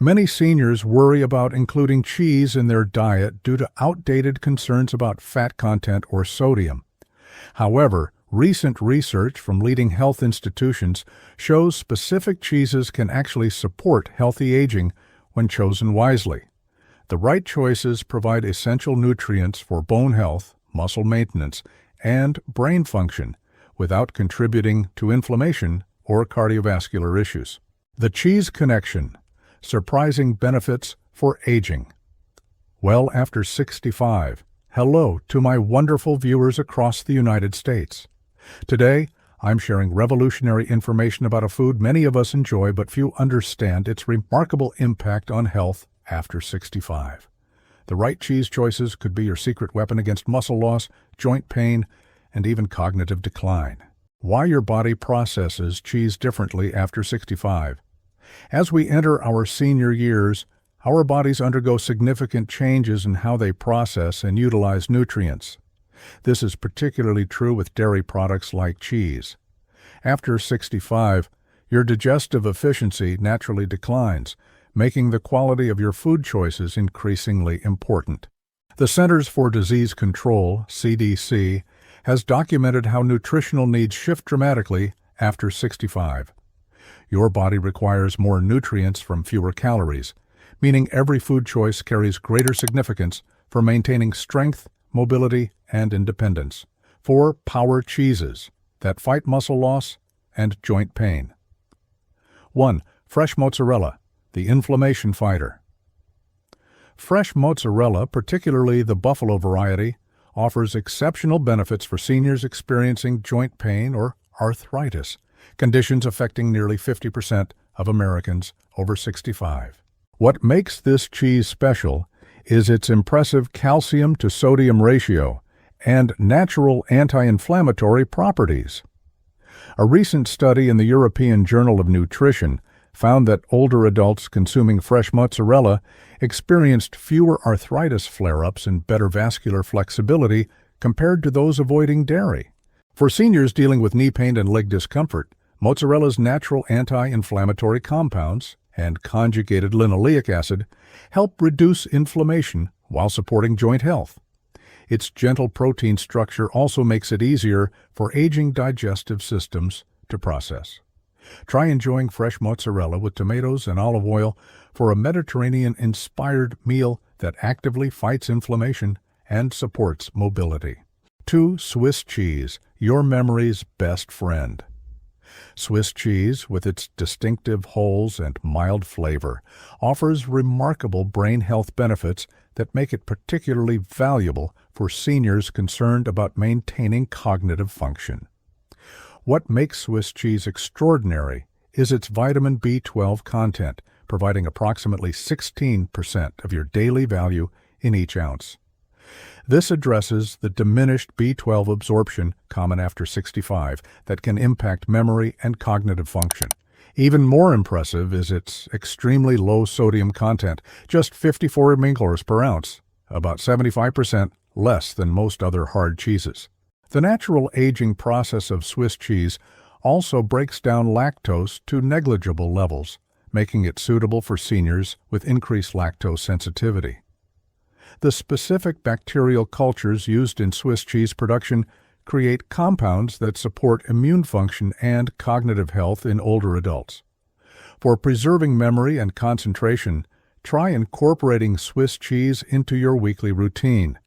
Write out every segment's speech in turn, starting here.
Many seniors worry about including cheese in their diet due to outdated concerns about fat content or sodium. However, recent research from leading health institutions shows specific cheeses can actually support healthy aging when chosen wisely. The right choices provide essential nutrients for bone health, muscle maintenance, and brain function without contributing to inflammation or cardiovascular issues. The cheese connection: surprising benefits for aging. Well, after 65, hello to my wonderful viewers across the United States. Today, I'm sharing revolutionary information about a food many of us enjoy but few understand its remarkable impact on health after 65. The right cheese choices could be your secret weapon against muscle loss, joint pain, and even cognitive decline. Why your body processes cheese differently after 65. As we enter our senior years, our bodies undergo significant changes in how they process and utilize nutrients. This is particularly true with dairy products like cheese. After 65, your digestive efficiency naturally declines, making the quality of your food choices increasingly important. The Centers for Disease Control, CDC, has documented how nutritional needs shift dramatically after 65. Your body requires more nutrients from fewer calories, meaning every food choice carries greater significance for maintaining strength, mobility, and independence. 4 power cheeses that fight muscle loss and joint pain. 1. Fresh mozzarella, the inflammation fighter. Fresh mozzarella, particularly the buffalo variety, offers exceptional benefits for seniors experiencing joint pain or arthritis, conditions affecting nearly 50% of Americans over 65. What makes this cheese special is its impressive calcium to sodium ratio and natural anti-inflammatory properties. A recent study in the European Journal of Nutrition found that older adults consuming fresh mozzarella experienced fewer arthritis flare-ups and better vascular flexibility compared to those avoiding dairy. For seniors dealing with knee pain and leg discomfort, mozzarella's natural anti-inflammatory compounds and conjugated linoleic acid help reduce inflammation while supporting joint health. Its gentle protein structure also makes it easier for aging digestive systems to process. Try enjoying fresh mozzarella with tomatoes and olive oil for a Mediterranean-inspired meal that actively fights inflammation and supports mobility. 2. Swiss cheese, your memory's best friend. Swiss cheese, with its distinctive holes and mild flavor, offers remarkable brain health benefits that make it particularly valuable for seniors concerned about maintaining cognitive function. What makes Swiss cheese extraordinary is its vitamin B12 content, providing approximately 16% of your daily value in each ounce. This addresses the diminished B12 absorption common after 65 that can impact memory and cognitive function. Even more impressive is its extremely low sodium content, just 54 milliliters per ounce, about 75% less than most other hard cheeses. The natural aging process of Swiss cheese also breaks down lactose to negligible levels, making it suitable for seniors with increased lactose sensitivity. The specific bacterial cultures used in Swiss cheese production create compounds that support immune function and cognitive health in older adults. For preserving memory and concentration, try incorporating Swiss cheese into your weekly routine.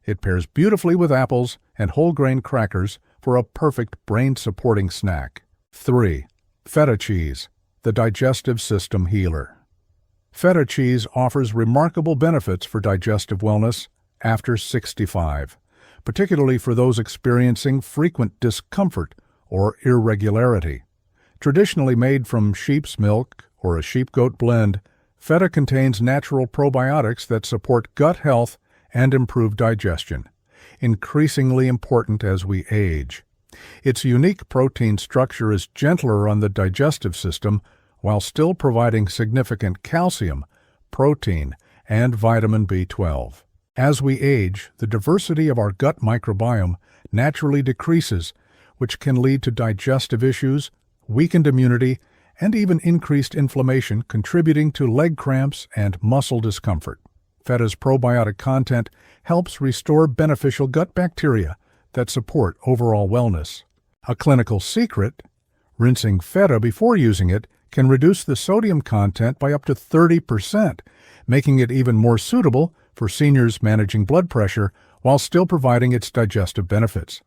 It pairs beautifully with apples and whole grain crackers for a perfect brain-supporting snack. 3. Feta cheese, the digestive system healer. Feta cheese offers remarkable benefits for digestive wellness after 65, particularly for those experiencing frequent discomfort or irregularity. Traditionally made from sheep's milk or a sheep-goat blend, feta contains natural probiotics that support gut health and improve digestion, increasingly important as we age. Its unique protein structure is gentler on the digestive system while still providing significant calcium, protein, and vitamin B12. As we age, the diversity of our gut microbiome naturally decreases, which can lead to digestive issues, weakened immunity, and even increased inflammation, contributing to leg cramps and muscle discomfort. Feta's probiotic content helps restore beneficial gut bacteria that support overall wellness. A clinical secret: rinsing feta before using it can reduce the sodium content by up to 30%, making it even more suitable for seniors managing blood pressure while still providing its digestive benefits.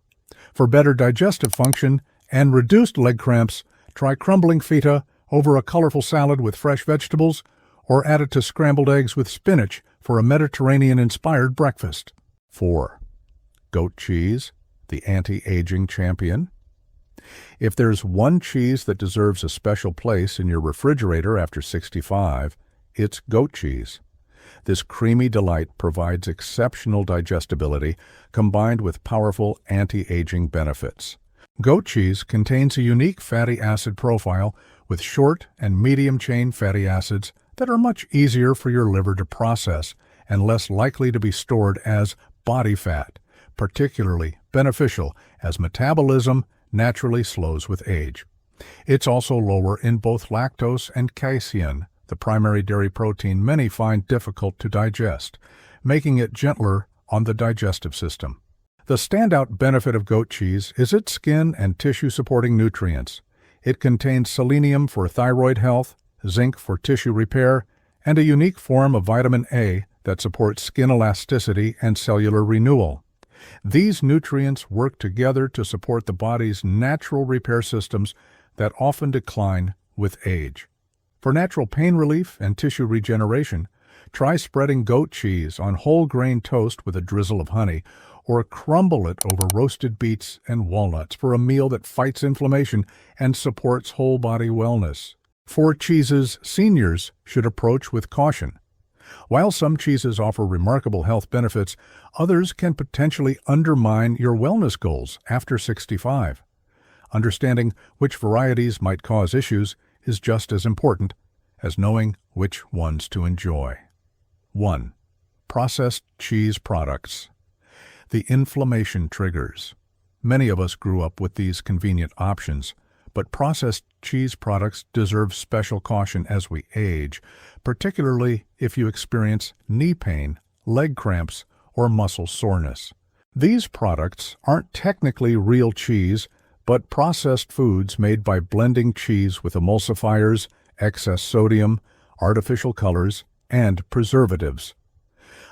For better digestive function and reduced leg cramps, try crumbling feta over a colorful salad with fresh vegetables, or add it to scrambled eggs with spinach for a Mediterranean-inspired breakfast. 4. Goat cheese, the anti-aging champion. If there's one cheese that deserves a special place in your refrigerator after 65, it's goat cheese. This creamy delight provides exceptional digestibility combined with powerful anti-aging benefits. Goat cheese contains a unique fatty acid profile with short and medium-chain fatty acids that are much easier for your liver to process and less likely to be stored as body fat, particularly beneficial as metabolism naturally slows with age. It's also lower in both lactose and casein, the primary dairy protein many find difficult to digest, making it gentler on the digestive system. The standout benefit of goat cheese is its skin and tissue-supporting nutrients. It contains selenium for thyroid health, zinc for tissue repair, and a unique form of vitamin A that supports skin elasticity and cellular renewal. These nutrients work together to support the body's natural repair systems that often decline with age. For natural pain relief and tissue regeneration, try spreading goat cheese on whole grain toast with a drizzle of honey, or crumble it over roasted beets and walnuts for a meal that fights inflammation and supports whole body wellness. 4 cheeses seniors should approach with caution. While some cheeses offer remarkable health benefits, others can potentially undermine your wellness goals after 65. Understanding which varieties might cause issues is just as important as knowing which ones to enjoy. 1. Processed cheese products. The inflammation triggers. Many of us grew up with these convenient options, but processed cheese products deserve special caution as we age, particularly if you experience knee pain, leg cramps, or muscle soreness. These products aren't technically real cheese, but processed foods made by blending cheese with emulsifiers, excess sodium, artificial colors, and preservatives.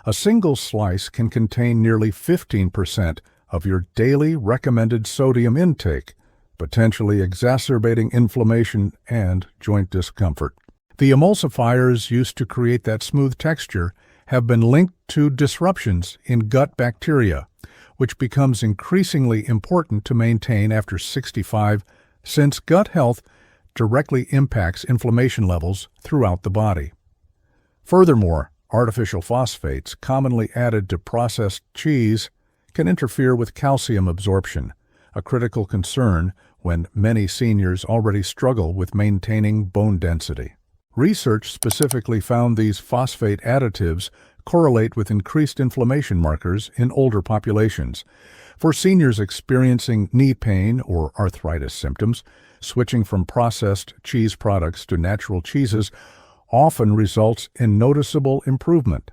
A single slice can contain nearly 15% of your daily recommended sodium intake, potentially exacerbating inflammation and joint discomfort. The emulsifiers used to create that smooth texture have been linked to disruptions in gut bacteria, which becomes increasingly important to maintain after 65, since gut health directly impacts inflammation levels throughout the body. Furthermore, artificial phosphates commonly added to processed cheese can interfere with calcium absorption, a critical concern when many seniors already struggle with maintaining bone density. Research specifically found these phosphate additives correlate with increased inflammation markers in older populations. For seniors experiencing knee pain or arthritis symptoms, switching from processed cheese products to natural cheeses often results in noticeable improvement.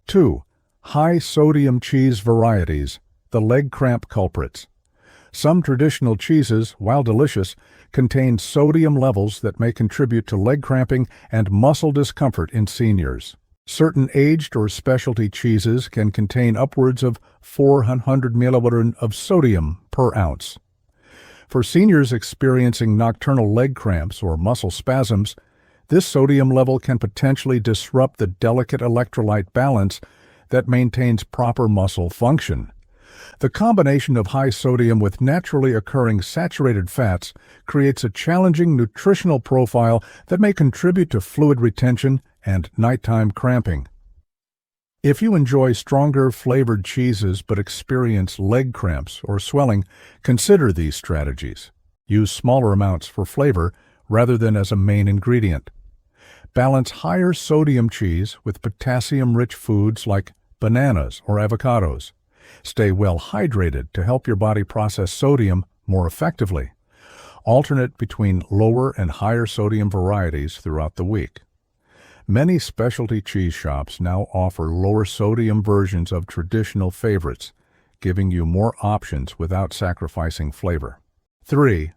2. High-sodium cheese varieties, the leg cramp culprits. Some traditional cheeses, while delicious, contain sodium levels that may contribute to leg cramping and muscle discomfort in seniors. Certain aged or specialty cheeses can contain upwards of 400 milliliters of sodium per ounce. For seniors experiencing nocturnal leg cramps or muscle spasms, this sodium level can potentially disrupt the delicate electrolyte balance that maintains proper muscle function. The combination of high sodium with naturally occurring saturated fats creates a challenging nutritional profile that may contribute to fluid retention and nighttime cramping. If you enjoy stronger flavored cheeses but experience leg cramps or swelling, consider these strategies. Use smaller amounts for flavor rather than as a main ingredient. Balance higher sodium cheese with potassium-rich foods like bananas or avocados. Stay well hydrated to help your body process sodium more effectively. Alternate between lower and higher sodium varieties throughout the week. Many specialty cheese shops now offer lower sodium versions of traditional favorites, giving you more options without sacrificing flavor. 3.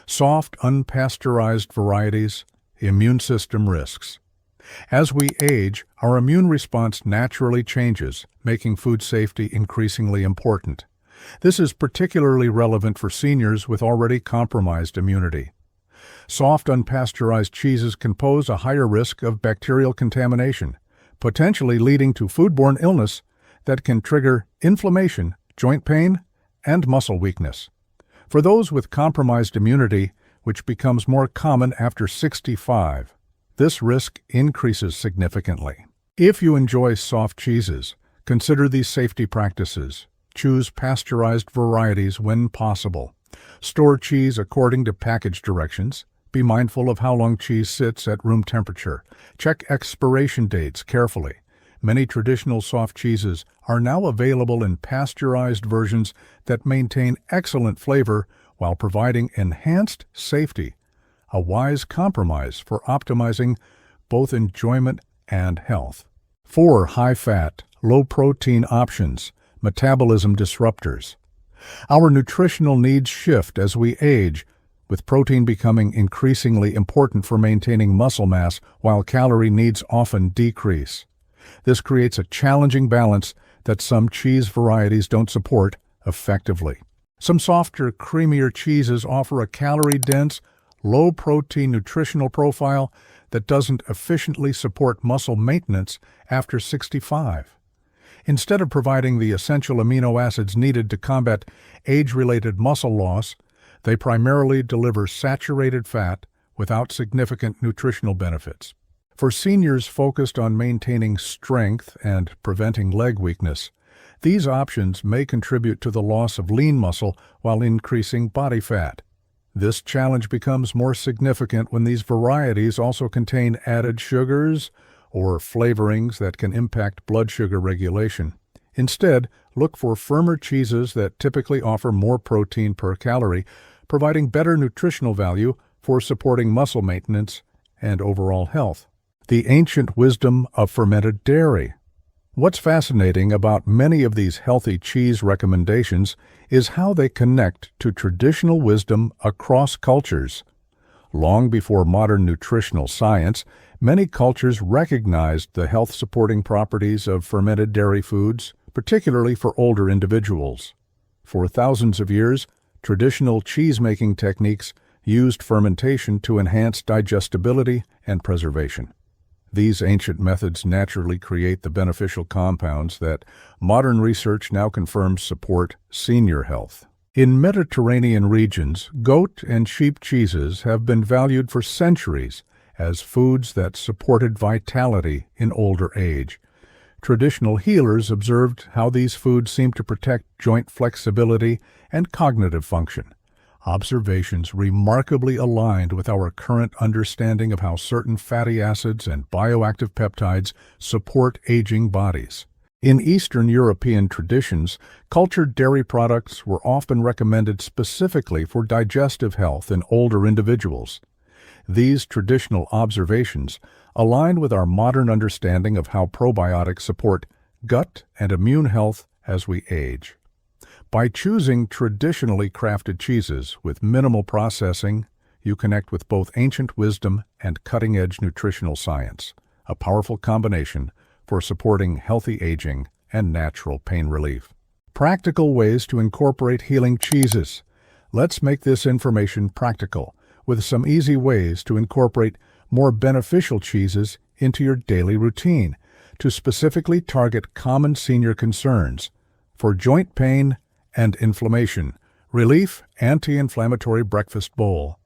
Soft, unpasteurized varieties, immune system risks. As we age, our immune response naturally changes, making food safety increasingly important. This is particularly relevant for seniors with already compromised immunity. Soft, unpasteurized cheeses can pose a higher risk of bacterial contamination, potentially leading to foodborne illness that can trigger inflammation, joint pain, and muscle weakness. For those with compromised immunity, which becomes more common after 65, this risk increases significantly. If you enjoy soft cheeses, consider these safety practices. Choose pasteurized varieties when possible. Store cheese according to package directions. Be mindful of how long cheese sits at room temperature. Check expiration dates carefully. Many traditional soft cheeses are now available in pasteurized versions that maintain excellent flavor while providing enhanced safety, a wise compromise for optimizing both enjoyment and health. 4. High-fat, low-protein options, metabolism disruptors. Our nutritional needs shift as we age, with protein becoming increasingly important for maintaining muscle mass while calorie needs often decrease. This creates a challenging balance that some cheese varieties don't support effectively. Some softer, creamier cheeses offer a calorie-dense, low-protein nutritional profile that doesn't efficiently support muscle maintenance after 65. Instead of providing the essential amino acids needed to combat age-related muscle loss, they primarily deliver saturated fat without significant nutritional benefits. For seniors focused on maintaining strength and preventing leg weakness, these options may contribute to the loss of lean muscle while increasing body fat. This challenge becomes more significant when these varieties also contain added sugars or flavorings that can impact blood sugar regulation. Instead, look for firmer cheeses that typically offer more protein per calorie, providing better nutritional value for supporting muscle maintenance and overall health. The ancient wisdom of fermented dairy. What's fascinating about many of these healthy cheese recommendations is how they connect to traditional wisdom across cultures. Long before modern nutritional science, many cultures recognized the health-supporting properties of fermented dairy foods, particularly for older individuals. For thousands of years, traditional cheese-making techniques used fermentation to enhance digestibility and preservation. These ancient methods naturally create the beneficial compounds that modern research now confirms support senior health. In Mediterranean regions, goat and sheep cheeses have been valued for centuries as foods that supported vitality in older age. Traditional healers observed how these foods seemed to protect joint flexibility and cognitive function. Observations remarkably aligned with our current understanding of how certain fatty acids and bioactive peptides support aging bodies. In Eastern European traditions, cultured dairy products were often recommended specifically for digestive health in older individuals. These traditional observations align with our modern understanding of how probiotics support gut and immune health as we age. By choosing traditionally crafted cheeses with minimal processing, you connect with both ancient wisdom and cutting-edge nutritional science, a powerful combination for supporting healthy aging and natural pain relief. Practical ways to incorporate healing cheeses. Let's make this information practical, with some easy ways to incorporate more beneficial cheeses into your daily routine to specifically target common senior concerns. For joint pain and inflammation, relief anti-inflammatory breakfast bowl.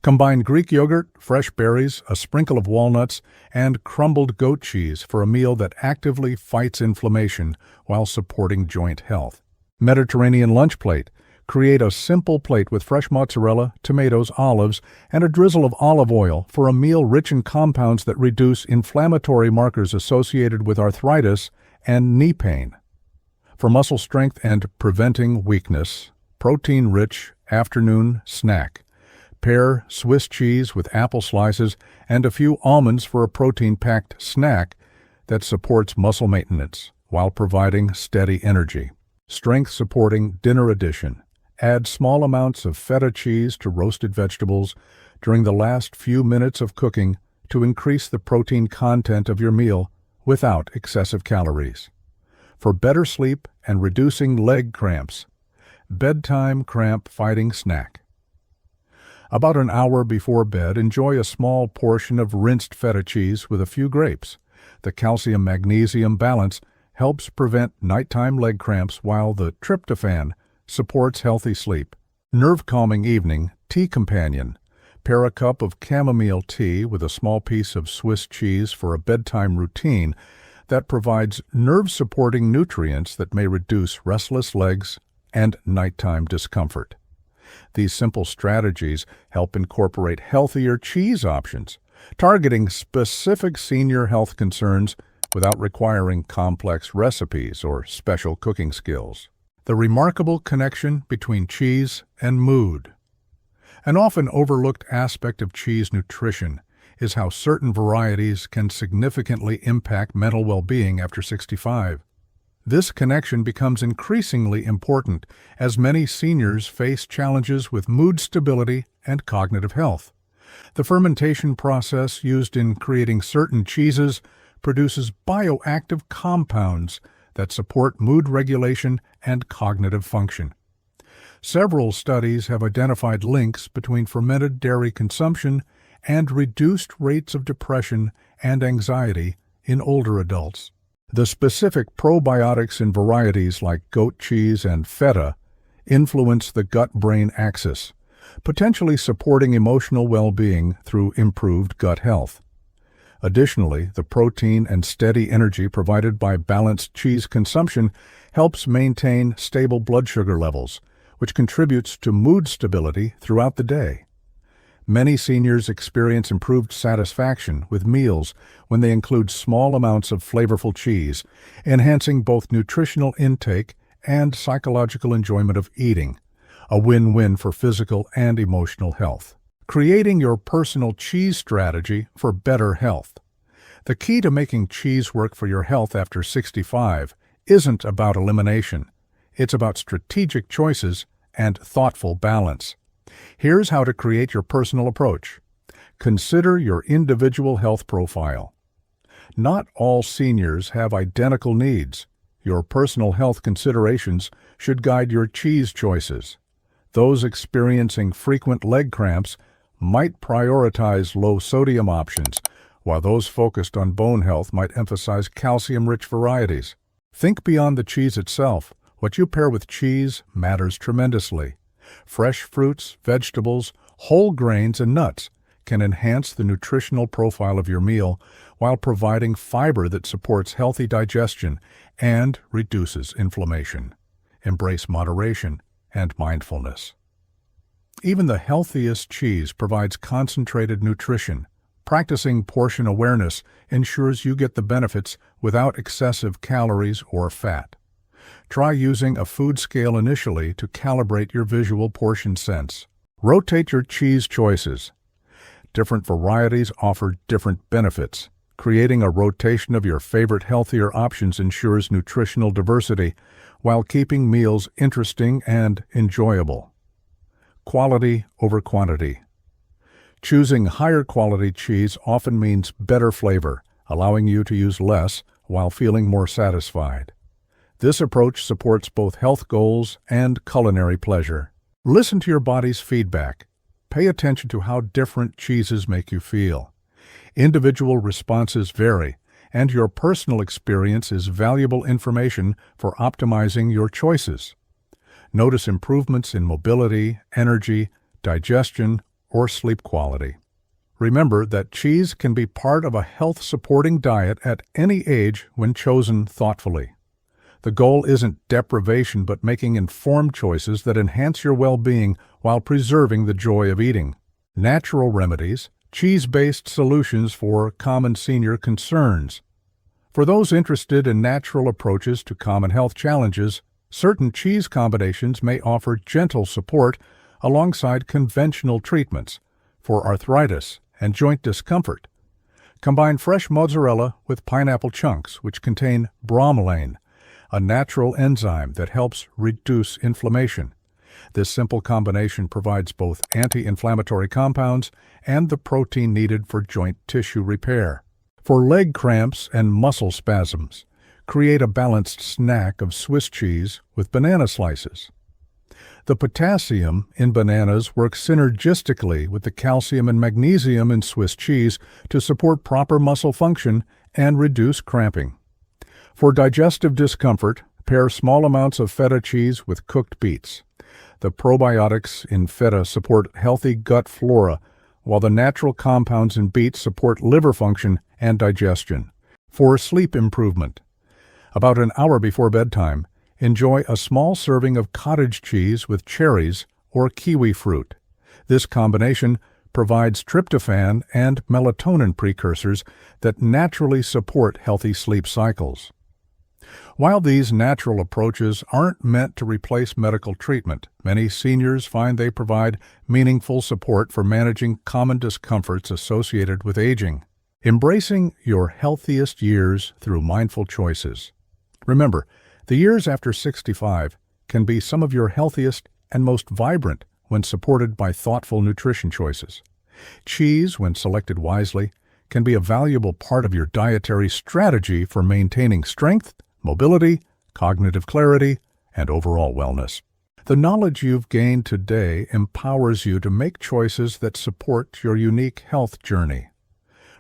Combine Greek yogurt, fresh berries, a sprinkle of walnuts, and crumbled goat cheese for a meal that actively fights inflammation while supporting joint health. Mediterranean lunch plate. Create a simple plate with fresh mozzarella, tomatoes, olives, and a drizzle of olive oil for a meal rich in compounds that reduce inflammatory markers associated with arthritis and knee pain. For muscle strength and preventing weakness, protein-rich afternoon snack. Pair Swiss cheese with apple slices and a few almonds for a protein-packed snack that supports muscle maintenance while providing steady energy. Strength-supporting dinner addition. Add small amounts of feta cheese to roasted vegetables during the last few minutes of cooking to increase the protein content of your meal without excessive calories. For better sleep and reducing leg cramps, bedtime cramp-fighting snack. About an hour before bed, enjoy a small portion of rinsed feta cheese with a few grapes. The calcium-magnesium balance helps prevent nighttime leg cramps while the tryptophan supports healthy sleep. Nerve-calming evening tea companion. Pair a cup of chamomile tea with a small piece of Swiss cheese for a bedtime routine that provides nerve-supporting nutrients that may reduce restless legs and nighttime discomfort. These simple strategies help incorporate healthier cheese options, targeting specific senior health concerns without requiring complex recipes or special cooking skills. The remarkable connection between cheese and mood. An often overlooked aspect of cheese nutrition is how certain varieties can significantly impact mental well-being after 65. This connection becomes increasingly important as many seniors face challenges with mood stability and cognitive health. The fermentation process used in creating certain cheeses produces bioactive compounds that support mood regulation and cognitive function. Several studies have identified links between fermented dairy consumption and reduced rates of depression and anxiety in older adults. The specific probiotics in varieties like goat cheese and feta influence the gut-brain axis, potentially supporting emotional well-being through improved gut health. Additionally, the protein and steady energy provided by balanced cheese consumption helps maintain stable blood sugar levels, which contributes to mood stability throughout the day. Many seniors experience improved satisfaction with meals when they include small amounts of flavorful cheese, enhancing both nutritional intake and psychological enjoyment of eating, a win-win for physical and emotional health. Creating your personal cheese strategy for better health. The key to making cheese work for your health after 65 isn't about elimination. It's about strategic choices and thoughtful balance. Here's how to create your personal approach. Consider your individual health profile. Not all seniors have identical needs. Your personal health considerations should guide your cheese choices. Those experiencing frequent leg cramps might prioritize low-sodium options, while those focused on bone health might emphasize calcium-rich varieties. Think beyond the cheese itself. What you pair with cheese matters tremendously. Fresh fruits, vegetables, whole grains, and nuts can enhance the nutritional profile of your meal while providing fiber that supports healthy digestion and reduces inflammation. Embrace moderation and mindfulness. Even the healthiest cheese provides concentrated nutrition. Practicing portion awareness ensures you get the benefits without excessive calories or fat. Try using a food scale initially to calibrate your visual portion sense. Rotate your cheese choices. Different varieties offer different benefits. Creating a rotation of your favorite healthier options ensures nutritional diversity while keeping meals interesting and enjoyable. Quality over quantity. Choosing higher quality cheese often means better flavor, allowing you to use less while feeling more satisfied. This approach supports both health goals and culinary pleasure. Listen to your body's feedback. Pay attention to how different cheeses make you feel. Individual responses vary, and your personal experience is valuable information for optimizing your choices. Notice improvements in mobility, energy, digestion, or sleep quality. Remember that cheese can be part of a health-supporting diet at any age when chosen thoughtfully. The goal isn't deprivation but making informed choices that enhance your well-being while preserving the joy of eating. Natural remedies, cheese-based solutions for common senior concerns. For those interested in natural approaches to common health challenges, certain cheese combinations may offer gentle support alongside conventional treatments for arthritis and joint discomfort. Combine fresh mozzarella with pineapple chunks, which contain bromelain, a natural enzyme that helps reduce inflammation. This simple combination provides both anti-inflammatory compounds and the protein needed for joint tissue repair. For leg cramps and muscle spasms, create a balanced snack of Swiss cheese with banana slices. The potassium in bananas works synergistically with the calcium and magnesium in Swiss cheese to support proper muscle function and reduce cramping. For digestive discomfort, pair small amounts of feta cheese with cooked beets. The probiotics in feta support healthy gut flora, while the natural compounds in beets support liver function and digestion. For sleep improvement, about an hour before bedtime, enjoy a small serving of cottage cheese with cherries or kiwi fruit. This combination provides tryptophan and melatonin precursors that naturally support healthy sleep cycles. While these natural approaches aren't meant to replace medical treatment, many seniors find they provide meaningful support for managing common discomforts associated with aging. Embracing your healthiest years through mindful choices. Remember, the years after 65 can be some of your healthiest and most vibrant when supported by thoughtful nutrition choices. Cheese, when selected wisely, can be a valuable part of your dietary strategy for maintaining strength, mobility, cognitive clarity, and overall wellness. The knowledge you've gained today empowers you to make choices that support your unique health journey.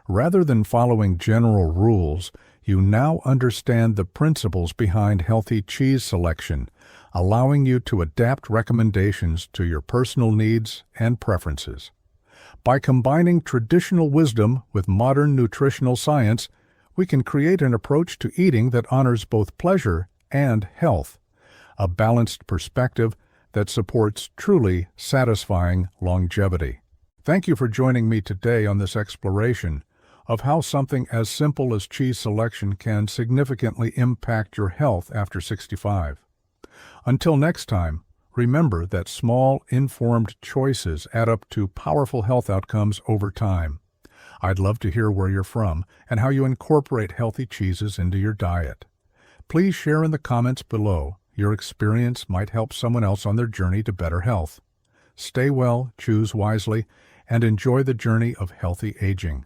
Rather than following general rules, you now understand the principles behind healthy cheese selection, allowing you to adapt recommendations to your personal needs and preferences. By combining traditional wisdom with modern nutritional science, we can create an approach to eating that honors both pleasure and health, a balanced perspective that supports truly satisfying longevity. Thank you for joining me today on this exploration of how something as simple as cheese selection can significantly impact your health after 65. Until next time, remember that small, informed choices add up to powerful health outcomes over time. I'd love to hear where you're from and how you incorporate healthy cheeses into your diet. Please share in the comments below. Your experience might help someone else on their journey to better health. Stay well, choose wisely, and enjoy the journey of healthy aging.